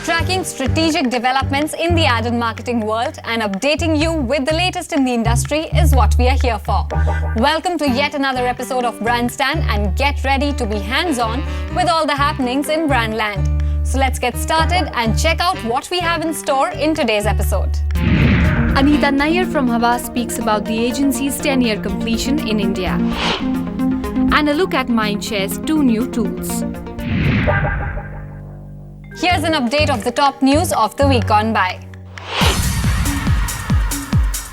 tracking strategic developments in the ad and marketing world and updating you with the latest in the industry is what we are here for. Welcome to yet another episode of Brandstand and get ready to be hands-on with all the happenings in Brandland. So let's get started and check out what we have in store in today's episode. Anita Nair from Havas speaks about the agency's 10-year completion in India. And a look at Mindshare's 2 new tools. Here's an update of the top news of the week gone by.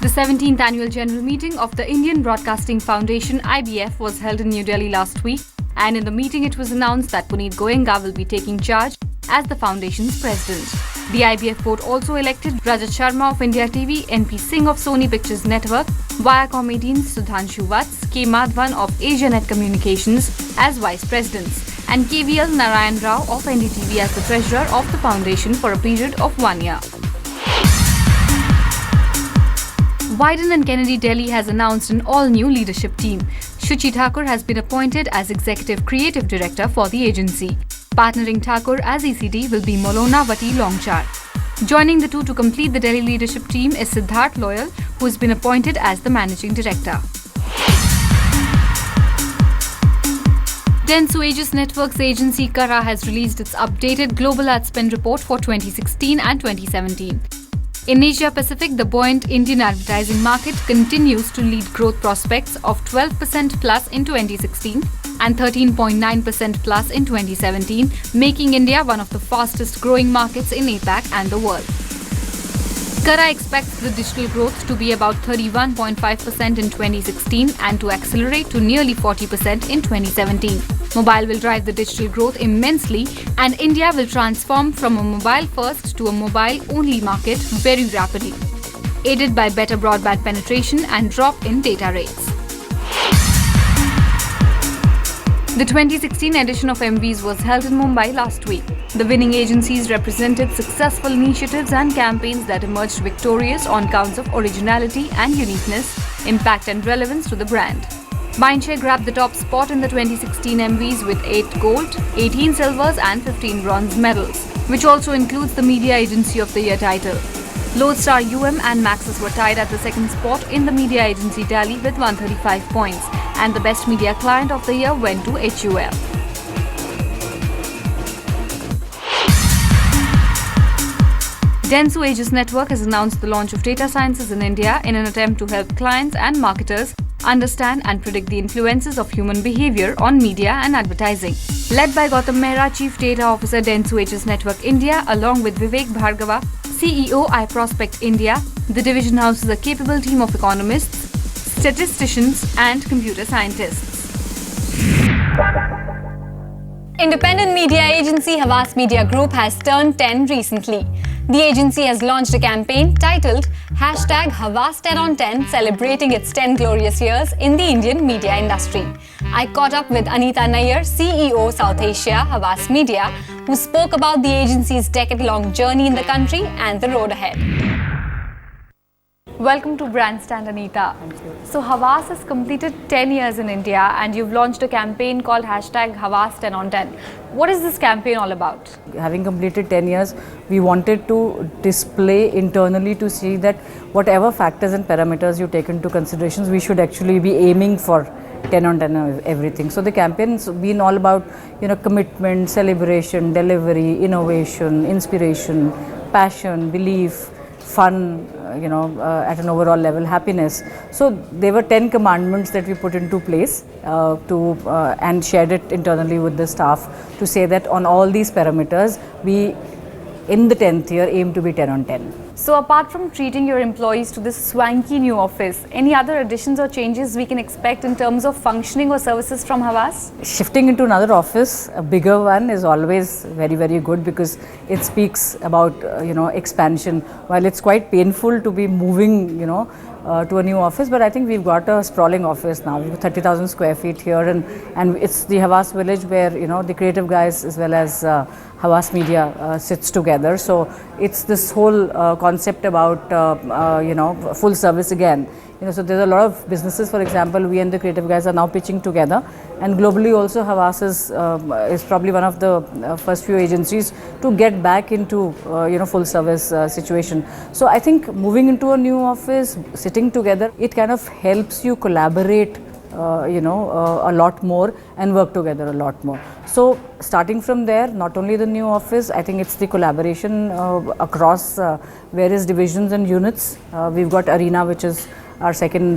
The 17th annual general meeting of the Indian Broadcasting Foundation (IBF) was held in New Delhi last week, and in the meeting it was announced that Puneet Goenka will be taking charge as the foundation's president. The IBF board also elected Rajat Sharma of India TV, NP Singh of Sony Pictures Network, Viacom 18 Sudhanshu Vats, K. Madhavan of Asianet Communications as vice presidents, and KVL Narayan Rao of NDTV as the treasurer of the foundation for a period of 1 year. Wieden and Kennedy Delhi has announced an all-new leadership team. Shuchi Thakur has been appointed as Executive Creative Director for the agency. Partnering Thakur as ECD will be Molona Vati Longchar. Joining the two to complete the Delhi leadership team is Siddharth Loyal, who has been appointed as the Managing Director. Dentsu Aegis Networks agency Kara has released its updated Global Ad Spend Report for 2016 and 2017. In Asia Pacific, the buoyant Indian advertising market continues to lead growth prospects of 12% plus in 2016 and 13.9% plus in 2017, making India one of the fastest growing markets in APAC and the world. Kara expects the digital growth to be about 31.5% in 2016 and to accelerate to nearly 40% in 2017. Mobile will drive the digital growth immensely, and India will transform from a mobile-first to a mobile-only market very rapidly, aided by better broadband penetration and drop in data rates. The 2016 edition of MVs was held in Mumbai last week. The winning agencies represented successful initiatives and campaigns that emerged victorious on counts of originality and uniqueness, impact and relevance to the brand. Mindshare grabbed the top spot in the 2016 MVs with 8 gold, 18 silvers and 15 bronze medals, which also includes the Media Agency of the Year title. Lodestar UM and Maxis were tied at the second spot in the Media Agency tally with 135 points, and the Best Media Client of the Year went to HUL. Dentsu Aegis Network has announced the launch of data sciences in India in an attempt to help clients and marketers understand and predict the influences of human behavior on media and advertising. Led by Gautam Mehra, Chief Data Officer Dentsu Aegis Network India, along with Vivek Bhargava, CEO iProspect India, the division houses a capable team of economists, statisticians and computer scientists. Independent media agency Havas Media Group has turned 10 recently. The agency has launched a campaign titled #Havas10on10, celebrating its 10 glorious years in the Indian media industry. I caught up with Anita Nair, CEO South Asia, Havas Media, who spoke about the agency's decade-long journey in the country and the road ahead. Welcome to Brandstand, Anita. Thank you. So Havas has completed 10 years in India and you've launched a campaign called #Havas10on10. What is this campaign all about? Having completed 10 years, we wanted to display internally to see that whatever factors and parameters you take into considerations, we should actually be aiming for 10 on 10 of everything. So the campaign's been all about, commitment, celebration, delivery, innovation, inspiration, passion, belief, fun, at an overall level, happiness. So there were 10 commandments that we put into place and shared it internally with the staff to say that on all these parameters, we in the 10th year aim to be 10 on 10. So apart from treating your employees to this swanky new office, any other additions or changes we can expect in terms of functioning or services from Havas? Shifting into another office, a bigger one, is always very, very good because it speaks about, expansion. While it's quite painful to be moving, to a new office, but I think we've got a sprawling office now. We've got 30,000 square feet here, and it's the Havas village where, the creative guys as well as Havas Media sits together. So it's this whole concept about, full service again So there's a lot of businesses, for example, we and the creative guys are now pitching together, and globally also Havas is probably one of the first few agencies to get back into full service situation. So I think moving into a new office, sitting together, it kind of helps you collaborate a lot more and work together a lot more. So starting from there, not only the new office, I think it's the collaboration across various divisions and units. We've got Arena, which is our second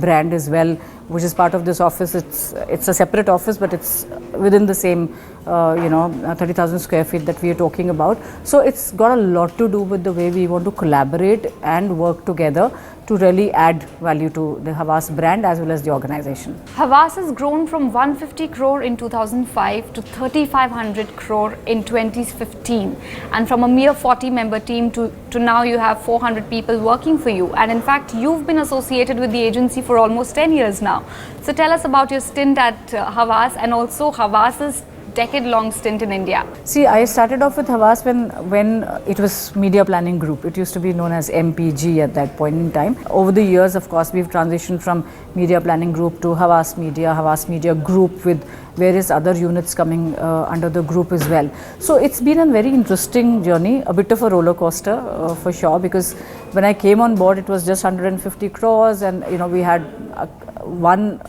brand as well, which is part of this office. It's a separate office, but it's within the same 30,000 square feet that we are talking about. So it's got a lot to do with the way we want to collaborate and work together to really add value to the Havas brand as well as the organization. Havas has grown from 150 crore in 2005 to 3,500 crore in 2015, and from a mere 40-member team to now you have 400 people working for you. And in fact, you've been associated with the agency for almost 10 years now. So tell us about your stint at Havas and also Havas's decade-long stint in India. See, I started off with Havas when it was Media Planning Group. It used to be known as MPG at that point in time. Over the years, of course, we've transitioned from Media Planning Group to Havas Media Group, with various other units coming under the group as well. So it's been a very interesting journey, a bit of a roller coaster for sure, because when I came on board, it was just 150 crores, and we had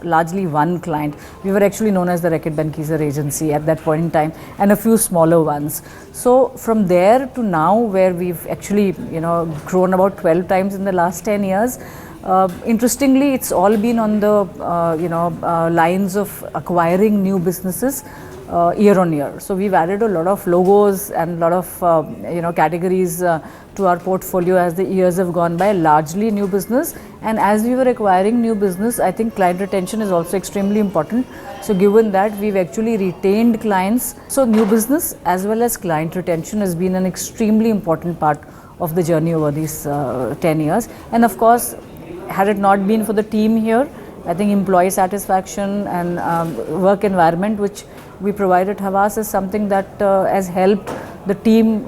largely one client. We were actually known as the Reckitt Benckiser agency at that point in time, and a few smaller ones. So from there to now, where we've actually grown about 12 times in the last 10 years. Interestingly, it's all been on the lines of acquiring new businesses year on year. So we've added a lot of logos and a lot of categories to our portfolio as the years have gone by, largely new business. And as we were acquiring new business, I think client retention is also extremely important. So given that, we've actually retained clients. So new business as well as client retention has been an extremely important part of the journey over these 10 years. And of course, had it not been for the team here, I think employee satisfaction and work environment which we provide at Havas is something that has helped the team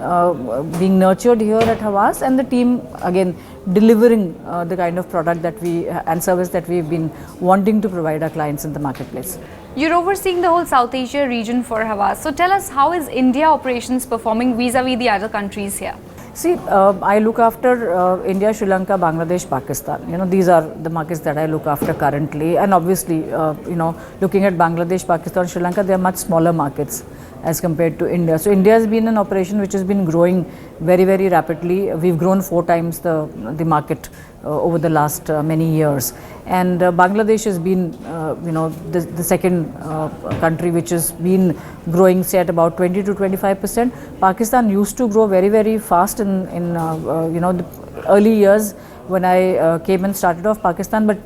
being nurtured here at Havas, and the team again delivering the kind of product that and service that we've been wanting to provide our clients in the marketplace. You're overseeing the whole South Asia region for Havas. So tell us, how is India operations performing vis-a-vis the other countries here? See, I look after India, Sri Lanka, Bangladesh, Pakistan. These are the markets that I look after currently. And obviously, looking at Bangladesh, Pakistan, Sri Lanka, they are much smaller markets as compared to India. So India has been an operation which has been growing very, very rapidly. We've grown 4 times the market over the last many years. And Bangladesh has been, the second country which has been growing, say, at about 20 to 25%. Pakistan used to grow very, very fast in the early years when I came and started off Pakistan, but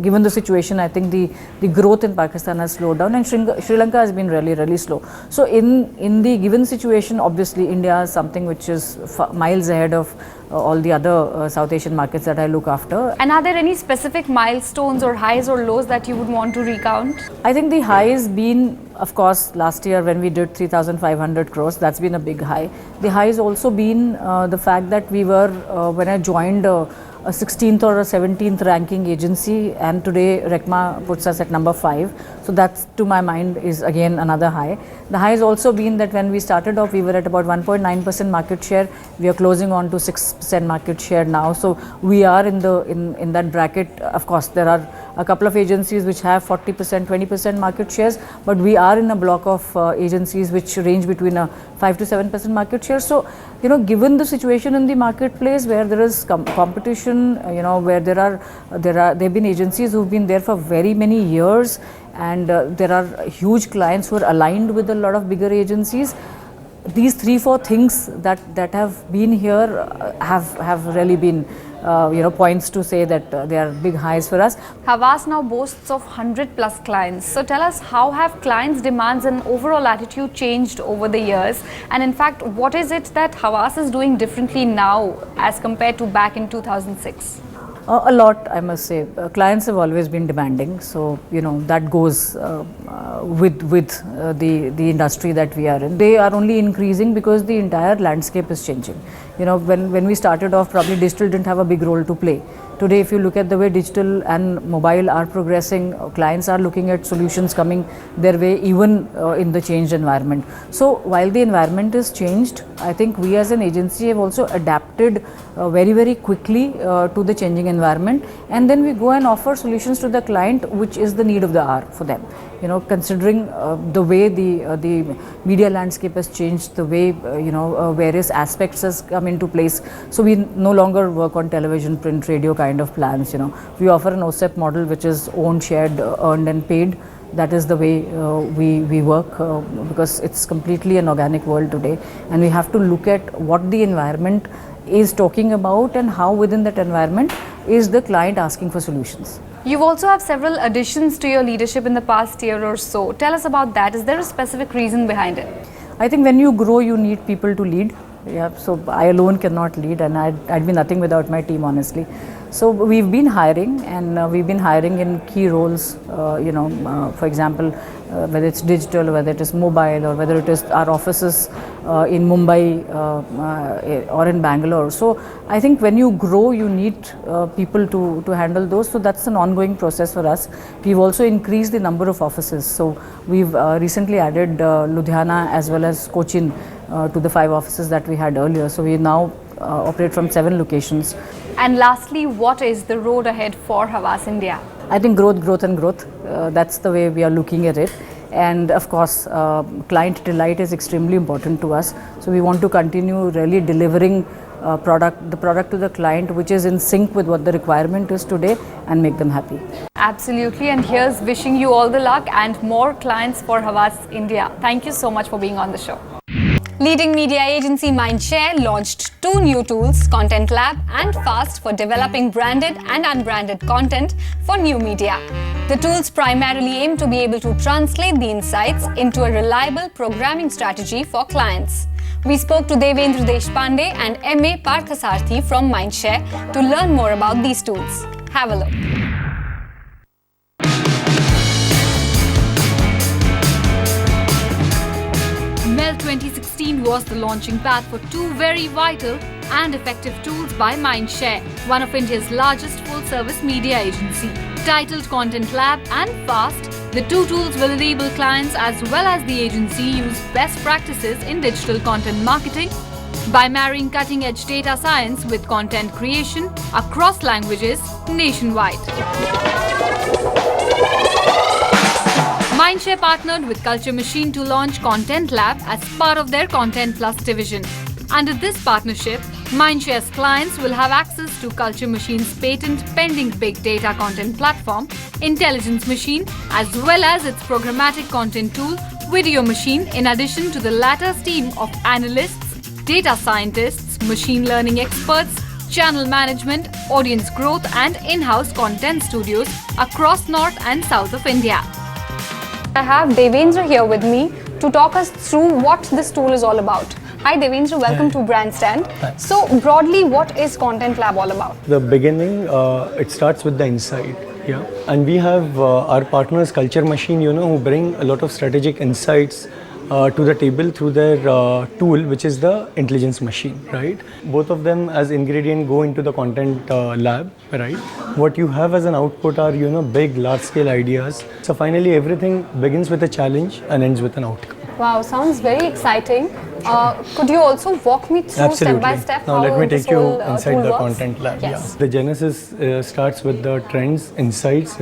given the situation, I think the growth in Pakistan has slowed down, and Sri Lanka has been really, really slow. So in the given situation, obviously India is something which is miles ahead of all the other South Asian markets that I look after. And are there any specific milestones or highs or lows that you would want to recount? I think the high has been, of course, last year when we did 3,500 crores, that's been a big high. The high has also been the fact that we were, when I joined, a 16th or a 17th ranking agency, and today RECMA puts us at number 5. So that's, to my mind, is again another high. The high has also been that when we started off, we were at about 1.9% market share. We are closing on to 6% market share now. So we are in that bracket. Of course, there are a couple of agencies which have 40%, 20% market shares, but we are in a block of agencies which range between a 5 to 7% market share. So, given the situation in the marketplace where there is competition, where there have been agencies who've been there for very many years, and there are huge clients who are aligned with a lot of bigger agencies. These 3-4 things that have been here have really been points to say that they are big highs for us. Havas now boasts of 100 plus clients. So tell us, how have clients' demands and overall attitude changed over the years? And in fact, what is it that Havas is doing differently now as compared to back in 2006? A lot, I must say. Clients have always been demanding, so that goes with the industry that we are in. They are only increasing because the entire landscape is changing. When we started off, probably digital didn't have a big role to play. Today, if you look at the way digital and mobile are progressing, clients are looking at solutions coming their way, even in the changed environment. So while the environment is changed, I think we as an agency have also adapted very, very quickly to the changing environment, and then we go and offer solutions to the client, which is the need of the hour for them. Considering the way the media landscape has changed, the way various aspects has come into place. So we no longer work on television, print, radio kind of plans. We offer an OSEP model, which is owned, shared, earned, and paid. That is the way we work because it's completely an organic world today, and we have to look at what the environment is talking about and how within that environment is the client asking for solutions. You also have several additions to your leadership in the past year or so. Tell us about that. Is there a specific reason behind it? I think when you grow, you need people to lead. Yeah, so I alone cannot lead, and I'd be nothing without my team, honestly. So we've been hiring, and we've been hiring in key roles, for example, whether it's digital, whether it is mobile, or whether it is our offices in Mumbai or in Bangalore. So I think when you grow, you need people to handle those. So that's an ongoing process for us. We've also increased the number of offices. So we've recently added Ludhiana as well as Cochin to the 5 offices that we had earlier. So we now operate from 7 locations. And lastly, what is the road ahead for Havas India? I think growth and growth. That's the way we are looking at it. And of course, client delight is extremely important to us. So we want to continue really delivering the product to the client, which is in sync with what the requirement is today, and make them happy. Absolutely. And here's wishing you all the luck and more clients for Havas India. Thank you so much for being on the show. Leading media agency Mindshare launched 2 new tools, Content Lab and Fast, for developing branded and unbranded content for new media. The tools primarily aim to be able to translate the insights into a reliable programming strategy for clients. We spoke to Devendra Deshpande and M.A. Parthasarthi from Mindshare to learn more about these tools. Have a look. MEL 2016 was the launching pad for 2 very vital and effective tools by Mindshare, one of India's largest full-service media agency. Titled Content Lab and Fast, the 2 tools will enable clients as well as the agency use best practices in digital content marketing by marrying cutting-edge data science with content creation across languages nationwide. Mindshare partnered with Culture Machine to launch Content Lab as part of their Content Plus division. Under this partnership, Mindshare's clients will have access to Culture Machine's patent-pending big data content platform, Intelligence Machine, as well as its programmatic content tool, Video Machine, in addition to the latter's team of analysts, data scientists, machine learning experts, channel management, audience growth, and in-house content studios across North and South of India. I have Devendra here with me to talk us through what this tool is all about. Hi Devendra, welcome to Brandstand. Thanks. So broadly, what is Content Lab all about? The beginning, it starts with the insight, yeah. And we have our partners Culture Machine, who bring a lot of strategic insights to the table through their tool, which is the Intelligence Machine, right? Both of them as ingredient go into the Content Lab, right? What you have as an output are, big, large-scale ideas. So finally, everything begins with a challenge and ends with an outcome. Wow, sounds very exciting. Could you also walk me through step by step Now how let me this take you whole, inside tool the works? Content Lab. Yes. Yeah. The genesis starts with the trends, insights,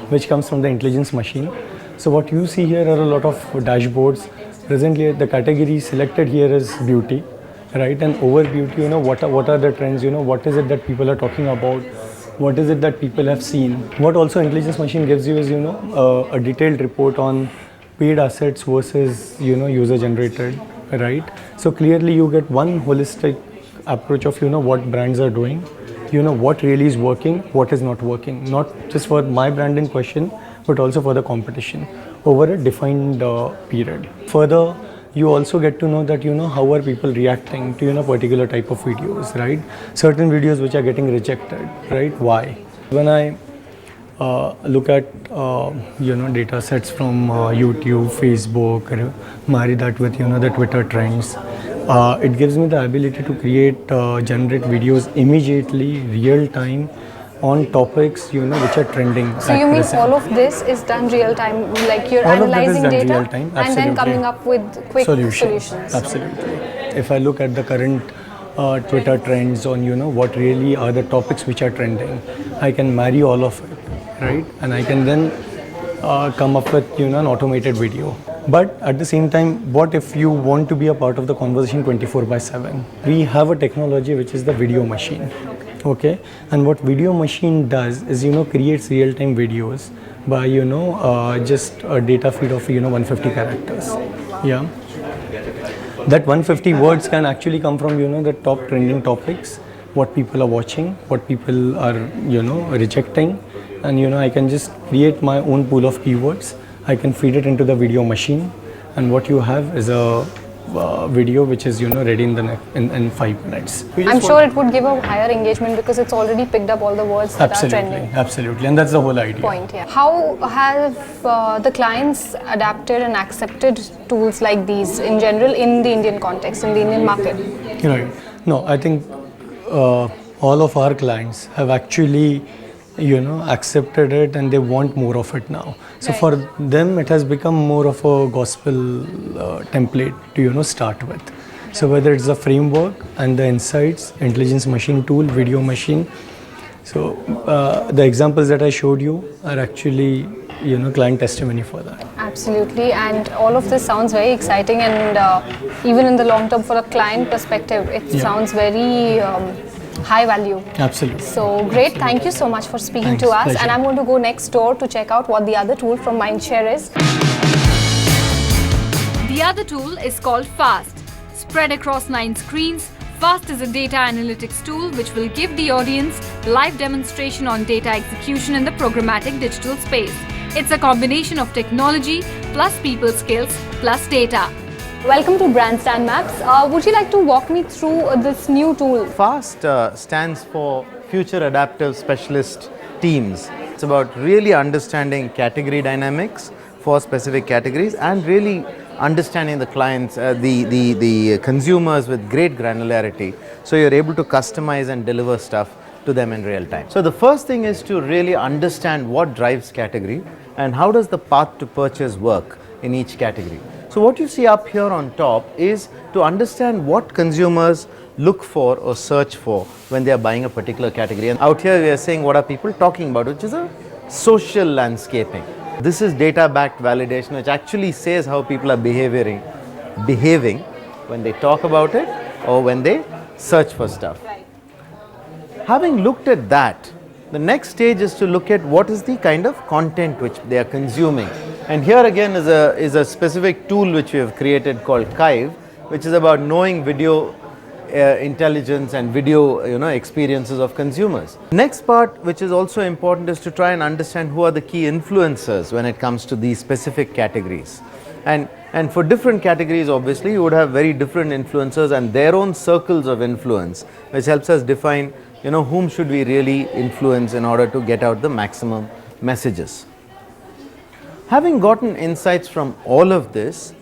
which comes from the Intelligence Machine. So what you see here are a lot of dashboards. Presently, the category selected here is beauty, right? And over beauty, what are the trends? What is it that people are talking about? What is it that people have seen? What also Intelligence Machine gives you is, a detailed report on paid assets versus, user generated, right? So clearly you get one holistic approach of, what brands are doing, what really is working, what is not working, not just for my brand in question, but also for the competition over a defined period. Further, you also get to know that how are people reacting to particular type of videos, right? Certain videos which are getting rejected, right? Why? When I look at data sets from YouTube, Facebook, marry that with the Twitter trends, it gives me the ability to create generate videos immediately, real time, on topics which are trending. So you mean all of this is done real time, like you're All of that is analyzing done data real time, and then coming up with quick solutions. Absolutely. If I look at the current Twitter trends on what really are the topics which are trending, I can marry all of it, right? And I can then come up with an automated video. But at the same time, what if you want to be a part of the conversation 24/7? We have a technology which is the video machine. Okay, and what video machine does is creates real-time videos by just a data feed of 150 characters. Yeah, that 150 words can actually come from the top trending topics, what people are watching, what people are rejecting, and I can just create my own pool of keywords. I can feed it into the video machine, and what you have is a video which is ready in 5 minutes. I'm sure it would give a higher engagement because it's already picked up all the words that are trending. Absolutely, and that's the whole idea. Point, yeah. How have the clients adapted and accepted tools like these in general in the Indian context, in the Indian market? Right. No, I think all of our clients have actually accepted it, and they want more of it now. So Right. for them it has become more of a gospel template to start with. So whether it's the framework and the insights, intelligence machine tool, video machine, so the examples that I showed you are actually client testimony for that. Absolutely, and all of this sounds very exciting, and even in the long term for a client perspective, it sounds very high value. Absolutely. So great, thank you so much for speaking Thanks, to us. pleasure. And I'm going to go next door to check out what the other tool from Mindshare is. The other tool is called FAST. Spread across 9 screens, FAST is a data analytics tool which will give the audience live demonstration on data execution in the programmatic digital space. It's a combination of technology plus people skills plus data. Welcome to Brandstand Maps. Would you like to walk me through this new tool? FAST stands for Future Adaptive Specialist Teams. It's about really understanding category dynamics for specific categories and really understanding the clients, the consumers with great granularity. So you're able to customize and deliver stuff to them in real time. So the first thing is to really understand what drives category and how does the path to purchase work in each category. So what you see up here on top is to understand what consumers look for or search for when they are buying a particular category. And out here we are saying what are people talking about, which is a social landscaping. This is data-backed validation, which actually says how people are behaving when they talk about it or when they search for stuff. Having looked at that, the next stage is to look at what is the kind of content which they are consuming. And here again is a specific tool which we have created called Kive, which is about knowing video intelligence and video experiences of consumers. Next part, which is also important, is to try and understand who are the key influencers when it comes to these specific categories. And for different categories, obviously, you would have very different influencers and their own circles of influence, which helps us define whom should we really influence in order to get out the maximum messages. Having gotten insights from all of this,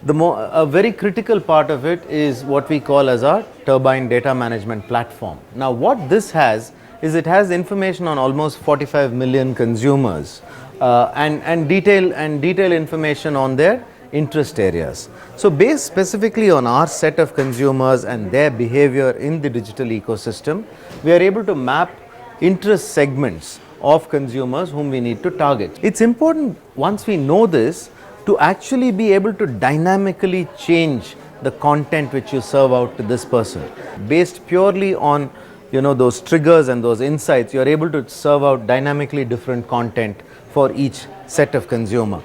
a very critical part of it is what we call as our Turbine Data Management Platform. Now what this has is it has information on almost 45 million consumers and detailed information on their interest areas. So based specifically on our set of consumers and their behavior in the digital ecosystem, we are able to map interest segments of consumers whom we need to target. It's important once we know this to actually be able to dynamically change the content which you serve out to this person. Based purely on those triggers and those insights, you're able to serve out dynamically different content for each set of consumer.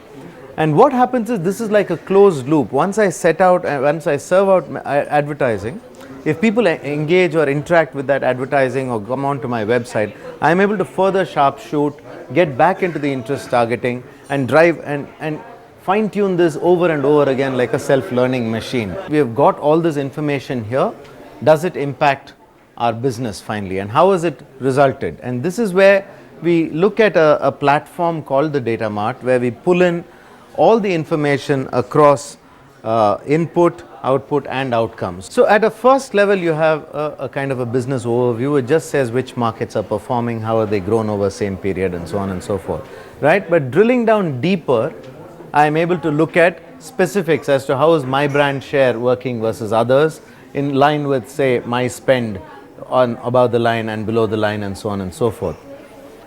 And what happens is this is like a closed loop. Once I serve out advertising, if people engage or interact with that advertising or come onto my website, I am able to further sharp shoot, get back into the interest targeting and drive and fine tune this over and over again like a self-learning machine. We have got all this information here. Does it impact our business finally, and how has it resulted? And this is where we look at a platform called the Data Mart, where we pull in all the information across input, output and outcomes. So at a first level you have a kind of a business overview. It just says which markets are performing, how are they grown over same period and so on and so forth, right? But drilling down deeper, I am able to look at specifics as to how is my brand share working versus others, in line with, say, my spend on above the line and below the line and so on and so forth.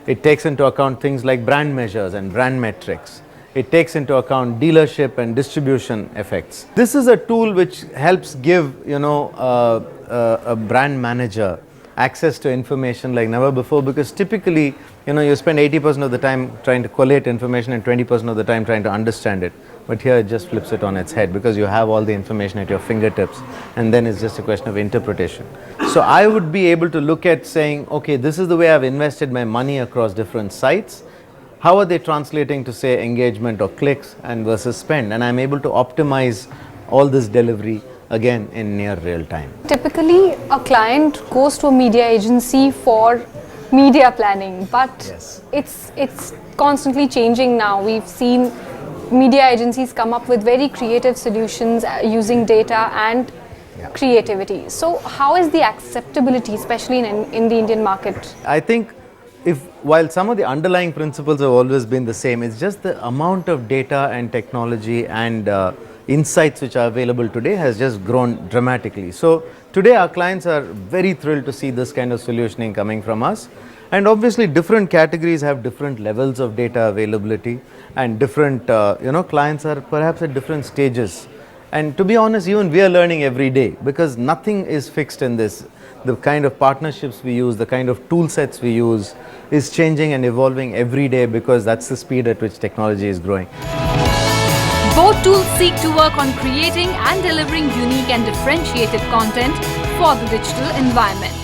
It takes into account things like brand measures and brand metrics. It takes into account dealership and distribution effects. This is a tool which helps give, a brand manager access to information like never before, because typically, you spend 80% of the time trying to collate information and 20% of the time trying to understand it. But here it just flips it on its head, because you have all the information at your fingertips, and then it's just a question of interpretation. So I would be able to look at saying, okay, this is the way I've invested my money across different sites. How are they translating to, say, engagement or clicks and versus spend? And I'm able to optimize all this delivery again in near real time. Typically, a client goes to a media agency for media planning, but Yes. it's constantly changing now. We've seen media agencies come up with very creative solutions using data and creativity. So how is the acceptability, especially in the Indian market? I think while some of the underlying principles have always been the same, it's just the amount of data and technology and insights which are available today has just grown dramatically. So today our clients are very thrilled to see this kind of solutioning coming from us. And obviously different categories have different levels of data availability, and different clients are perhaps at different stages. And to be honest, even we are learning every day, because nothing is fixed in this. The kind of partnerships we use, the kind of tool sets we use is changing and evolving every day, because that's the speed at which technology is growing. Both tools seek to work on creating and delivering unique and differentiated content for the digital environment.